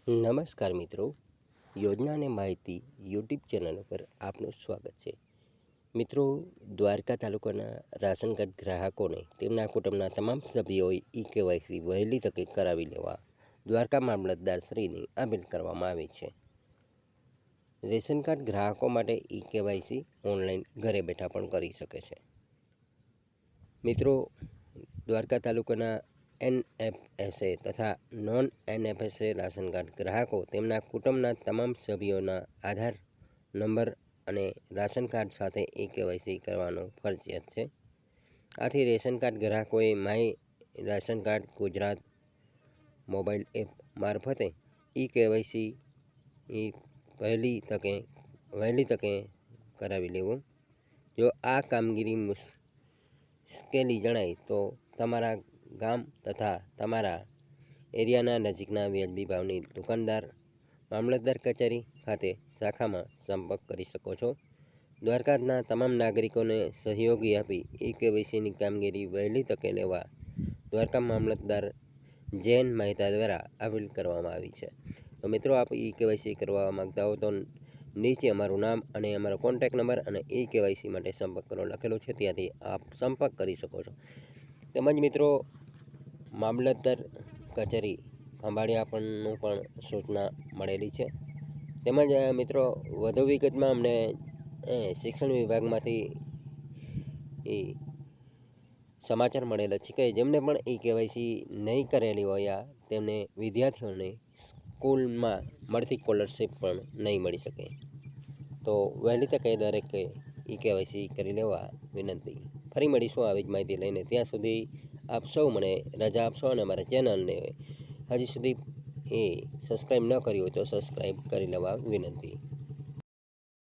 નમસ્કાર મિત્રો, યોજના અને માહિતી યુટ્યુબ ચેનલ પર આપનું સ્વાગત છે. મિત્રો, દ્વારકા તાલુકાના રાશન કાર્ડ ગ્રાહકોને તેમના કુટુંબના તમામ સભ્યોએ ઈ-કેવાયસી વહેલી તકે કરાવી લેવા દ્વારકા મામલતદાર શ્રીની અપીલ કરવામાં આવી છે. રેશન કાર્ડ ગ્રાહકો માટે ઈ-કેવાયસી ઓનલાઈન ઘરે બેઠા પણ કરી શકે છે. મિત્રો, દ્વારકા તાલુકાના NFSA તથા નોન NFSA રાશન કાર્ડ ગ્રાહકો તેમના કુટુંબના તમામ સભ્યોના આધાર નંબર અને રાશન કાર્ડ સાથે ઈ-કેવાયસી કરવાનો ફરજિયાત છે. આથી રેશન કાર્ડ ગ્રાહકોએ my ration card Gujarat mobile app મારફતે ઈ-કેવાયસી વહેલી તકે કરાવી લેવું. જો આ કામગીરી મુશ્કેલી જણાય તો તમારા ગામ તથા તમારા એરિયાના નજીકના વ્યાજબી ભાવની દુકાનદાર મામલતદાર કચેરી ખાતે શાખામાં સંપર્ક કરી શકો છો. દ્વારકાના તમામ નાગરિકોને સહયોગી આપી ઈ-કેવાયસીની કામગીરી વહેલી તકે લેવા દ્વારકા મામલતદાર જૈન મહેતા દ્વારા અપીલ કરવામાં આવી છે. તો મિત્રો, આપ ઈ-કેવાયસી કરવા માંગતા હો તો નીચે અમારું નામ અને અમારો કોન્ટેક્ટ નંબર અને ઈ-કેવાયસી માટે સંપર્ક કરો લખેલો છે, ત્યાંથી આપ સંપર્ક કરી શકો છો. તેમજ મિત્રો, મામલતદાર કચેરી ખંભાળિયા પણ સૂચના મળેલી છે. તેમજ મિત્રો, વધુ વિગતમાં અમને શિક્ષણ વિભાગમાંથી સમાચાર મળેલા છે કે જેમને પણ ઈ-કેવાયસી નહીં કરેલી હોય તેમને વિદ્યાર્થીઓને સ્કૂલમાં મળતી સ્કોલરશીપ પણ નહીં મળી શકે. તો વહેલી તકે દરેકે ઈ-કેવાયસી કરી લેવા વિનંતી. ફરી મળીશું આવી જ માહિતી લઈને. ત્યાં સુધી આપ સૌ મને રજા આપશો અને અમારા ચેનલને હજી સુધી સબસ્ક્રાઈબ ન કરી હોય તો સબસ્ક્રાઈબ કરી લેવા વિનંતી.